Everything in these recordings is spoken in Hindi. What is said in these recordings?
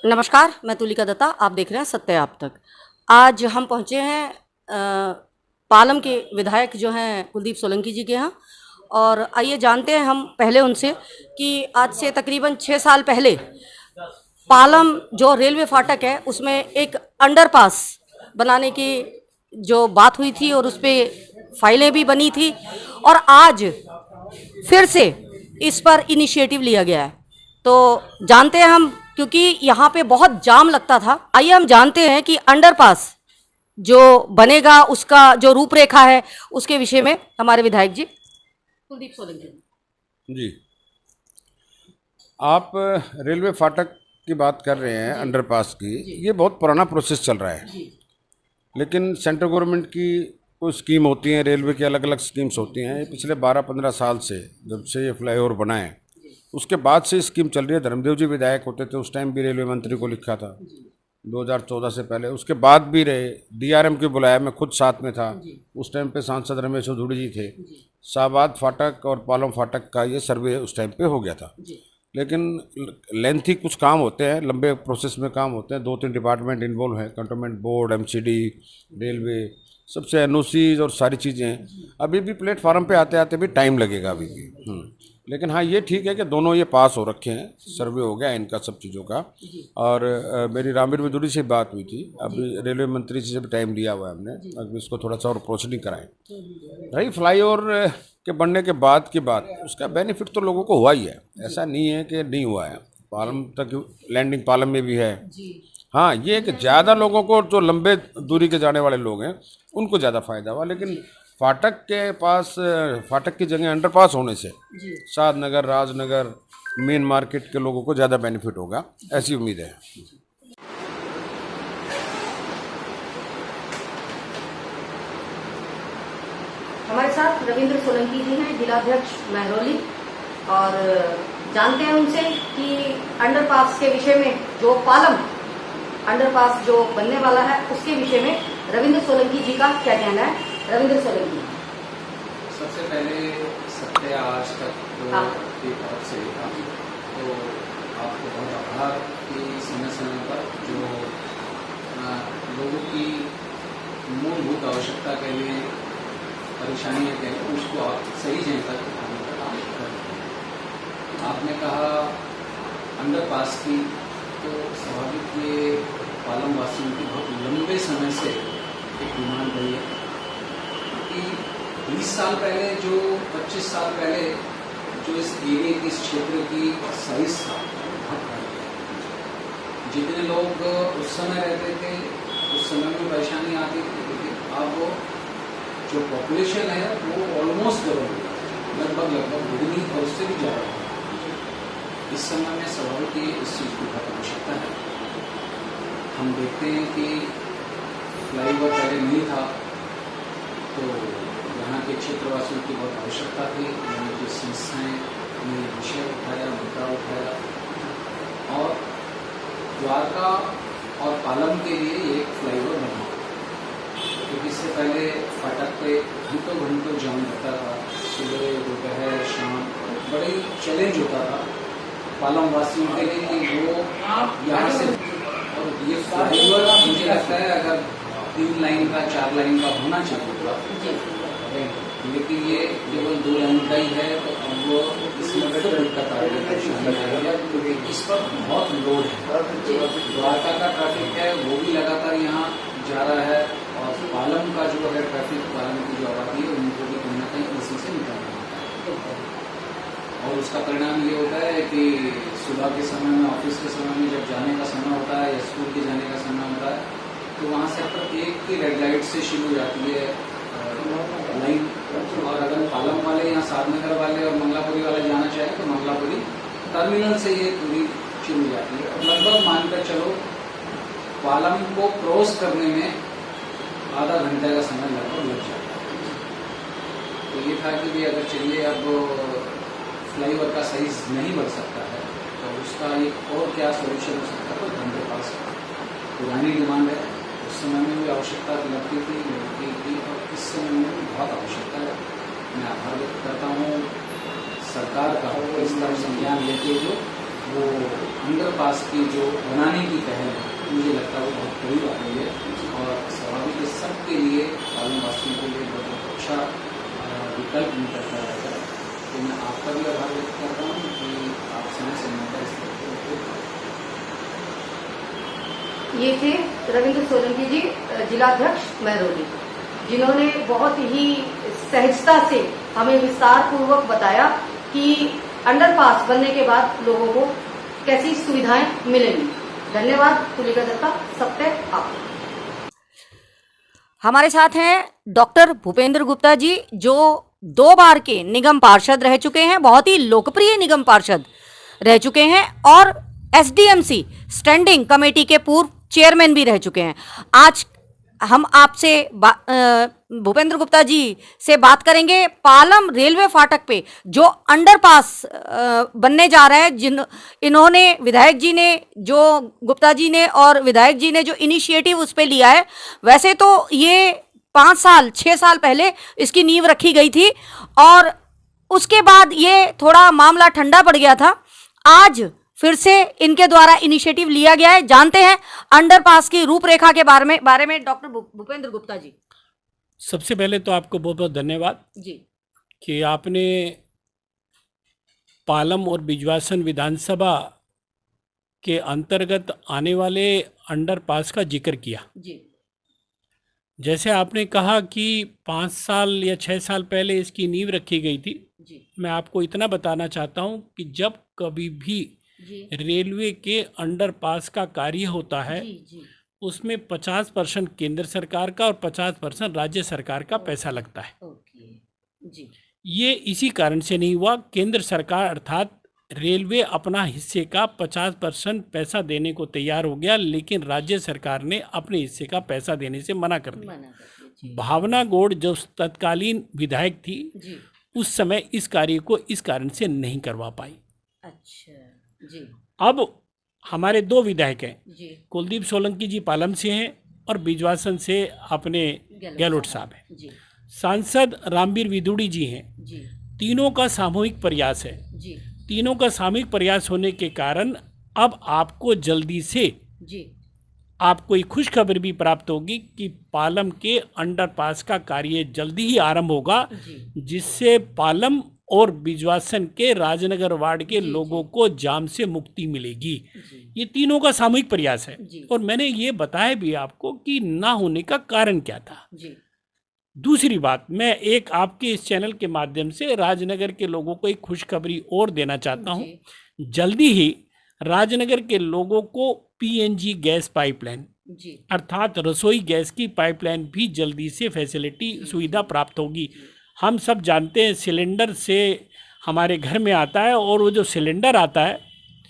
नमस्कार, मैं तुलिका दत्ता। आप देख रहे हैं सत्य आप तक। आज हम पहुंचे हैं पालम के विधायक जो हैं कुलदीप सोलंकी जी के यहाँ, और आइए जानते हैं हम पहले उनसे कि आज से तकरीबन 6 साल पहले पालम जो रेलवे फाटक है उसमें एक अंडरपास बनाने की जो बात हुई थी और उस पर फाइलें भी बनी थी, और आज फिर से इस पर इनिशिएटिव लिया गया है। तो जानते हैं हम, क्योंकि यहाँ पे बहुत जाम लगता था। आइए हम जानते हैं कि अंडरपास जो बनेगा उसका जो रूपरेखा है उसके विषय में हमारे विधायक जी कुलदीप सोलंकी जी। आप रेलवे फाटक की बात कर रहे हैं, अंडरपास की। ये बहुत पुराना प्रोसेस चल रहा है, लेकिन सेंट्रल गवर्नमेंट की कुछ स्कीम होती हैं, रेलवे की अलग अलग स्कीम्स होती हैं। ये पिछले 12-15 साल से, जब से ये फ्लाईओवर बना है उसके बाद से स्कीम चल रही है। धर्मदेव जी विधायक होते थे, उस टाइम भी रेलवे मंत्री को लिखा था 2014 से पहले। उसके बाद भी रहे, डीआरएम को बुलाया, मैं खुद साथ में था। उस टाइम पे सांसद रमेश चौधरी जी थे। शाहबाद फाटक और पालम फाटक का ये सर्वे उस टाइम पे हो गया था, लेकिन लेंथी कुछ काम होते हैं, लंबे प्रोसेस में काम होते हैं। 2-3 डिपार्टमेंट इन्वॉल्व हैं, कंटोनमेंट बोर्ड, एमसीडी, रेलवे, सबसे एनओसीज और सारी चीज़ें। अभी भी प्लेटफार्म पे आते आते भी टाइम लगेगा अभी भी। लेकिन हाँ, ये ठीक है कि दोनों ये पास हो रखे हैं, सर्वे हो गया इनका सब चीज़ों का। और मेरी रामवीर विदुरी से बात हुई थी, अभी रेलवे मंत्री से भी टाइम लिया हुआ है हमने, अभी इसको थोड़ा सा और प्रोसीडिंग कराएं। रही फ्लाईओवर के बनने के बाद की बात, उसका बेनिफिट तो लोगों को हुआ ही है, ऐसा नहीं है कि नहीं हुआ है। पालम तक लैंडिंग पालम में भी है। हाँ, ये कि ज़्यादा लोगों को, जो लंबे दूरी के जाने वाले लोग हैं, उनको ज़्यादा फायदा हुआ। लेकिन फाटक के पास, फाटक की जगह अंडरपास होने से शादनगर, राजनगर, मेन मार्केट के लोगों को ज़्यादा बेनिफिट होगा, ऐसी उम्मीद है। हमारे साथ रविंद्र सोलंकी जी हैं, जिलाध्यक्ष महरौली, और जानते हैं उनसे कि अंडरपास के विषय में, जो पालम अंडरपास जो बनने वाला है उसके विषय में रविंद्र सोलंकी जी का क्या कहना है। रविंद्र सोलंकी। सबसे पहले सत्य आज तक की तरफ से तो आपको बहुत आभार कि समय समय पर जो लोगों की मूलभूत आवश्यकता के लिए परेशानियाँ कह लो, उसको आप सही जगह तक उठाने का काम करते हैं। आपने कहा अंडरपास की, तो स्वाभाविक ये पालम वासियों की बहुत लंबे समय से एक डिमांड रही है कि 20 साल पहले, जो 25 साल पहले जो इस एरिया की, इस क्षेत्र की साइज था, बहुत बढ़ गया। जितने लोग उस समय रहते थे उस समय में परेशानी आती थी, लेकिन अब जो पॉपुलेशन है वो ऑलमोस्ट डबल हो गया, लगभग दुगनी और उससे भी ज़्यादा। इस समय में स्वाभाविक इस चीज़ की बहुत आवश्यकता है। हम देखते हैं कि फ्लाईओवर पहले नहीं था, तो यहाँ के क्षेत्रवासियों की बहुत आवश्यकता थी। यहाँ की संस्थाएं ने विषय उठाया, मुद्दा उठाया, और द्वारका और पालम के लिए एक फ्लाईओवर बना, क्योंकि इससे पहले फाटक पे घंटों घंटों जाम रहता था, सुबह दोपहर शाम। बड़ा ही चैलेंज होता था पालम वासियों के लिए कि वो यहाँ से, और ये फ्लाईओवर मुझे लगता है अगर 3 लाइन का, 4 लाइन का होना चाहिए था, लेकिन ये केवल 2 लाइन का ही है। तो अब वो इसमें फिर दिक्कत आ रही है, क्योंकि इस पर बहुत लोड है। द्वारका का ट्रैफिक है वो भी लगातार यहाँ जा रहा है, और पालम का जो है ट्रैफिक, पालम की जो आबादी है उनको भी कहीं ना कहीं इसी से निकलना होता है। और उसका परिणाम ये होता है कि सुबह के समय में, ऑफिस के समय में जब जाने का समय होता है या स्कूल के जाने का समय होता है, तो वहाँ से प्रत्येक की रेड लाइट से शुरू हो जाती है लाइन। और अगर पालम वाले यहाँ साधनगर वाले और मंगलापुरी वाले जाना चाहें तो मंगलापुरी टर्मिनल से ये पूरी शुरू हो जाती है। और लगभग मानकर चलो पालम को क्रॉस करने में आधा घंटे का समय लगभग लग जाता है। तो ये था कि भी अगर चलिए अब फ्लाईओवर का साइज नहीं बढ़ सकता है, तो उसका एक और क्या सोल्यूशन हो सकता है। तो अंडरपास पुरानी डिमांड है, उस समय में भी आवश्यकता लगती थी, और इस समय में भी बहुत आवश्यकता है। मैं आभार व्यक्त करता हूँ सरकार का इस तरफ संज्ञान लेते हुए वो अंडरपास की जो बनाने की पहल है, मुझे लगता है वो बहुत करीब आ रही है और स्वाभाविक है सबके लिए, पालन वासियों के लिए बहुत अच्छा विकल्प निकलता रहेगा। तो मैं आपका भी आभार व्यक्त करता हूँ कि आप समय समय पर इस ये थे रविंद्र सोलंकी जी, जिलाध्यक्ष महरौली, जिन्होंने बहुत ही सहजता से हमें विस्तार पूर्वक बताया कि अंडरपास बनने के बाद लोगों को कैसी सुविधाएं मिलेंगी। धन्यवाद। तुलिका दत्ता, सत्य आप। हमारे साथ हैं डॉक्टर भूपेंद्र गुप्ता जी, जो 2 बार के निगम पार्षद रह चुके हैं, बहुत ही लोकप्रिय निगम पार्षद रह चुके हैं और एसडीएमसी स्टैंडिंग कमेटी के पूर्व चेयरमैन भी रह चुके हैं। आज हम आपसे भूपेंद्र गुप्ता जी से बात करेंगे पालम रेलवे फाटक पे जो अंडरपास बनने जा रहा है, इन्होंने विधायक जी ने, जो गुप्ता जी ने और विधायक जी ने जो इनिशिएटिव उस पे लिया है। वैसे तो ये 6 साल पहले इसकी नींव रखी गई थी और उसके बाद ये थोड़ा मामला ठंडा पड़ गया था। आज फिर से इनके द्वारा इनिशिएटिव लिया गया है। जानते हैं अंडरपास की रूपरेखा के बारे में डॉक्टर भूपेंद्र गुप्ता जी। सबसे पहले तो आपको बहुत बहुत धन्यवाद जी कि आपने पालम और बिजवासन विधानसभा के अंतर्गत आने वाले अंडरपास का जिक्र किया। जी जैसे आपने कहा कि 5 साल या 6 साल पहले इसकी नींव रखी गई थी। जी मैं आपको इतना बताना चाहता हूं कि जब कभी भी जी रेलवे के अंडरपास का कार्य होता है जी उसमें 50% केंद्र सरकार का और 50% राज्य सरकार का पैसा लगता है। ओके जी ये इसी कारण से नहीं हुआ। केंद्र सरकार अर्थात रेलवे अपना हिस्से का 50% पैसा देने को तैयार हो गया, लेकिन राज्य सरकार ने अपने हिस्से का पैसा देने से मना कर दिया। भावना गौड़ जो तत्कालीन विधायक थी जी उस समय इस कार्य को इस कारण से नहीं करवा पाई। अच्छा जी अब हमारे 2 विधायक हैं, जी कुलदीप सोलंकी जी पालम से हैं और बिजवासन से अपने गहलोत साहब हैं। जी सांसद रामवीर विदुड़ी जी हैं। जी तीनों का सामूहिक प्रयास है। जी तीनों का सामूहिक प्रयास होने के कारण अब आपको जल्दी से जी आपको एक खुशखबरी भी प्राप्त होगी कि पालम के अंडरपास का कार्य जल्दी ही आरंभ होगा, जी जिससे पालम और बिजवासन के राजनगर वार्ड के लोगों को जाम से मुक्ति मिलेगी। जी ये तीनों का सामूहिक प्रयास है जी और मैंने ये बताया भी आपको कि ना होने का कारण क्या था। जी दूसरी बात, मैं एक आपके इस चैनल के माध्यम से राजनगर के लोगों को एक खुशखबरी और देना चाहता हूँ। जल्दी ही राजनगर के लोगों को पीएनजी गैस पाइपलाइन जी अर्थात रसोई गैस की पाइपलाइन भी जल्दी से फैसिलिटी सुविधा प्राप्त होगी। हम सब जानते हैं सिलेंडर से हमारे घर में आता है और वो जो सिलेंडर आता है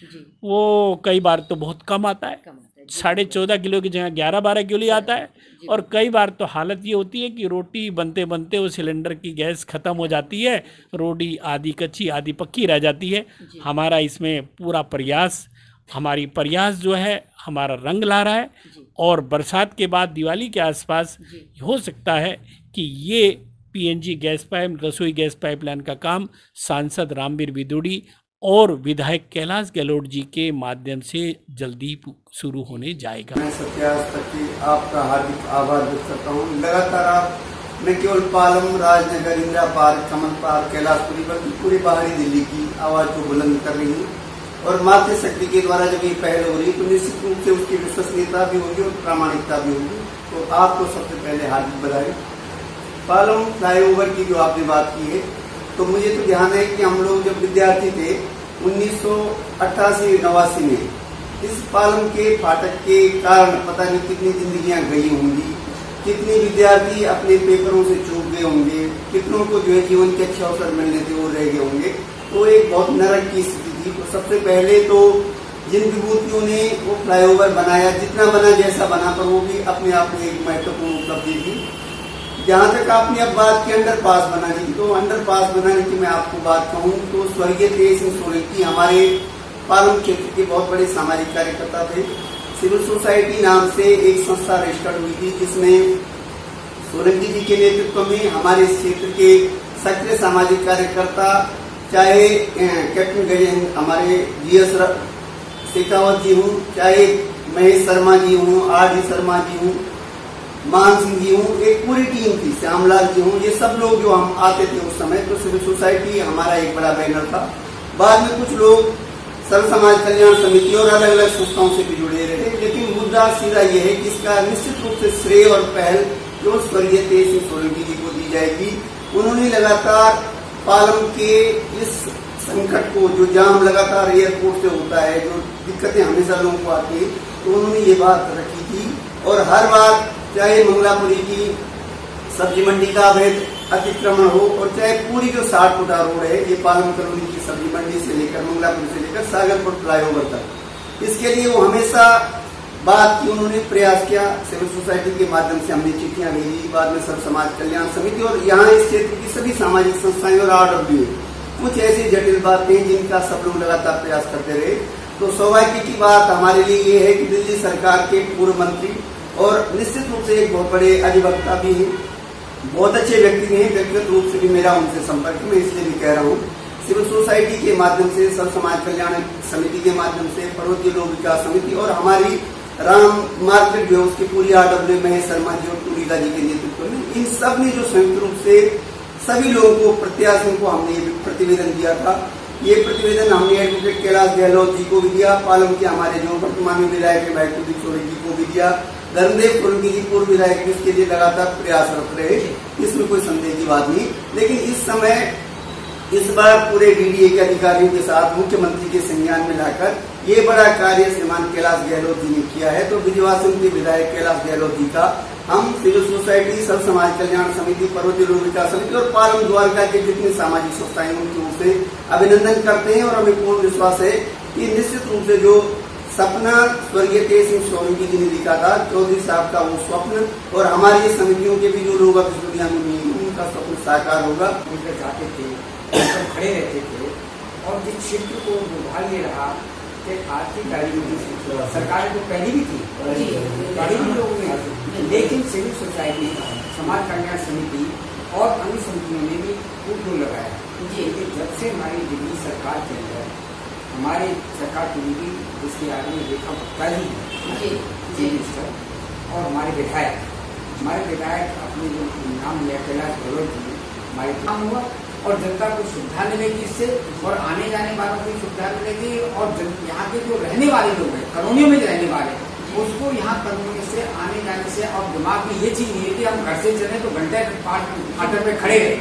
जी वो कई बार तो बहुत कम आता है, कम आता है। 14.5 किलो की जगह 11-12 किलो ही आता है। और कई बार तो हालत ये होती है कि रोटी बनते बनते वो सिलेंडर की गैस ख़त्म हो जाती है, रोटी आधी कच्ची आधी पक्की रह जाती है। हमारा इसमें पूरा प्रयास, हमारी प्रयास जो है हमारा रंग ला रहा है और बरसात के बाद दिवाली के आसपास हो सकता है कि ये पीएनजी गैस पाइप रसोई गैस पाइपलाइन का काम सांसद रामवीर विदुड़ी और विधायक कैलाश गहलोत जी के माध्यम से जल्दी शुरू होने जाएगा। मैं सत्याग्रह की आपका हार्दिक आभार व्यक्त करता हूँ। लगातार आप न केवल पालम, राजनगर, इंदिरा पार्क, कमल पार्क, कैलाशपुरी बल्कि पूरी बाहरी दिल्ली की आवाज़ को बुलंद कर रही है और मातृशक्ति के द्वारा जब ये पहल हो रही है तो निश्चित रूप से उसकी विश्वसनीयता भी होगी और प्रामाणिकता भी होगी। तो आपको सबसे पहले हार्दिक बधाई। पालम फ्लाईओवर की जो आपने बात की है तो मुझे तो ध्यान है कि हम लोग जब विद्यार्थी थे 1988-89 में इस पालम के फाटक के कारण पता नहीं कितनी जिंदगियां गई होंगी, कितने विद्यार्थी अपने पेपरों से चूक गए होंगे, कितनों को जो है जीवन के अच्छे अवसर मिलने थे वो रह गए होंगे। तो एक बहुत नरक की स्थिति थी। तो सबसे पहले तो जिन विभूतियों ने वो फ्लाईओवर बनाया, जितना बना जैसा बना, पर वो भी अपने आप में एक महत्वपूर्ण उपलब्धि थी। जहाँ तक आपने अब बात की अंडरपास बनाने की, तो अंडरपास बनाने की मैं आपको बात कहूँ तो स्वर्गीय तेज सिंह सोलंकी हमारे पालम क्षेत्र के बहुत बड़े सामाजिक कार्यकर्ता थे। सिविल सोसाइटी नाम से एक संस्था रजिस्टर्ड हुई थी जिसमें सोलंकी जी के नेतृत्व में हमारे इस क्षेत्र के सक्रिय सामाजिक कार्यकर्ता चाहे कैप्टन गजेंद्र हमारे GS शेखावत जी हूँ, चाहे महेश शर्मा जी हूँ, RD शर्मा जी हूँ, मान सिंह जी हूँ, एक पूरी टीम थी, श्यामलाल जी हूँ, ये सब लोग जो हम आते थे उस समय, तो सिविल सोसाइटी हमारा एक बड़ा बैनर था। बाद में कुछ लोग सर्व समाज कल्याण समिति और अलग अलग संस्थाओं से भी जुड़े रहे, लेकिन मुद्दा सीधा ये है कि इसका निश्चित रूप से श्रेय और पहल जो स्वर्गीय तेज सिंह सोलंकी जी को दी जाएगी। उन्होंने लगातार पालम के इस संकट को, जो जाम लगातार एयरपोर्ट से होता है, जो दिक्कतें हमेशा लोगों को आती है, तो उन्होंने ये बात रखी थी। और हर बार चाहे मंगलापुरी की सब्जी मंडी का अवैध अतिक्रमण हो और चाहे पूरी जो 60 फुटा रोड है, ये पालम कॉलोनी की सब्जी मंडी से लेकर मंगलापुरी से लेकर सागरपुर फ्लाईओवर तक, इसके लिए वो हमेशा बात की, उन्होंने प्रयास किया। सिविल सोसाइटी के माध्यम से हमने चिट्ठियां भेजी, बाद में सब समाज कल्याण समिति और यहाँ इस क्षेत्र की सभी सामाजिक संस्थाएं और RW, कुछ ऐसी जटिल बातें जिनका सब लोग लगातार प्रयास करते रहे। तो सौभाग्य की बात हमारे लिए ये है कि दिल्ली सरकार के पूर्व मंत्री और निश्चित रूप से एक बहुत बड़े अधिवक्ता भी हैं, बहुत अच्छे व्यक्ति भी हैं, व्यक्तिगत रूप से भी मेरा उनसे संपर्क, मैं इसलिए भी कह रहा हूँ, सिविल सोसाइटी के माध्यम से, सब समाज कल्याण समिति के माध्यम से, पर्वतीय लोक विकास समिति और हमारी राम मार्केट जो उसकी पूरी RW महेश शर्मा जी और टूरिका जी के नेतृत्व में, इन सब ने जो संयुक्त रूप से सभी लोगों को, प्रत्याशियों को हमने ये प्रतिवेदन दिया था। ये प्रतिवेदन हमने एडवोकेट कैलाश गहलोत जी को भी दिया, पालम के हमारे जो वर्तमान में विधायक है भाई कुलदीप सोलंकी को भी दिया, धर्मदेव सोलंकी जी पूर्व विधायक इसके लिए लगातार प्रयासरत रहे, इसमें कोई संदेह की बात नहीं। लेकिन इस समय इस बार पूरे DDA के अधिकारियों के साथ मुख्यमंत्री के संज्ञान में लाकर ये बड़ा कार्य श्रीमान कैलाश गहलोत जी ने किया है। तो विजयवासन के विधायक कैलाश गहलोत जी का हम सिविल सोसाइटी, सब समाज कल्याण समिति, पर्वतीय लोक विकास समिति और पालम द्वारका के जितनी सामाजिक संस्थाएं उनकी ओर से अभिनंदन करते हैं। और हमें पूर्ण विश्वास है कि निश्चित रूप से जो सपना स्वर्गीय तेज सिंह सोलंकी जी ने लिखा था, चौधरी साहब का वो स्वप्न और हमारी समितियों के भी जो लोग अब इस दुनिया में नहीं, उनका स्वप्न साकार होगा। उनके जाते थे, उन खड़े रहते थे और जिस क्षेत्र को दुर्भाग्य रहा कि आर्थिक गाड़ी में सरकार तो पहली भी थी, गाड़ी भी लोगों ने, लेकिन सिविल सोसाइटी, समाज कल्याण समिति और अन्य समितियों ने भी खूब जोर लगाया। लेकिन जब से हमारी दिल्ली सरकार के अंदर हमारी सरकार चुनी गई, जिसके आगे रेखा गुप्ता जी हैं, मिनिस्टर, और हमारे विधायक अपने जो नाम लिया कैलाश गहलोत जी, हमारे काम हुआ और जनता को सुविधा मिलेगी इससे, और आने जाने वालों को सुविधा मिलेगी, और यहाँ के जो रहने वाले लोग हैं, कॉलोनियों में रहने वाले, उसको यहाँ कॉलोनी से आने जाने से अब दिमाग में ये चीज नहीं है कि हम घर से चले तो घंटे फाटक पे खड़े रहे।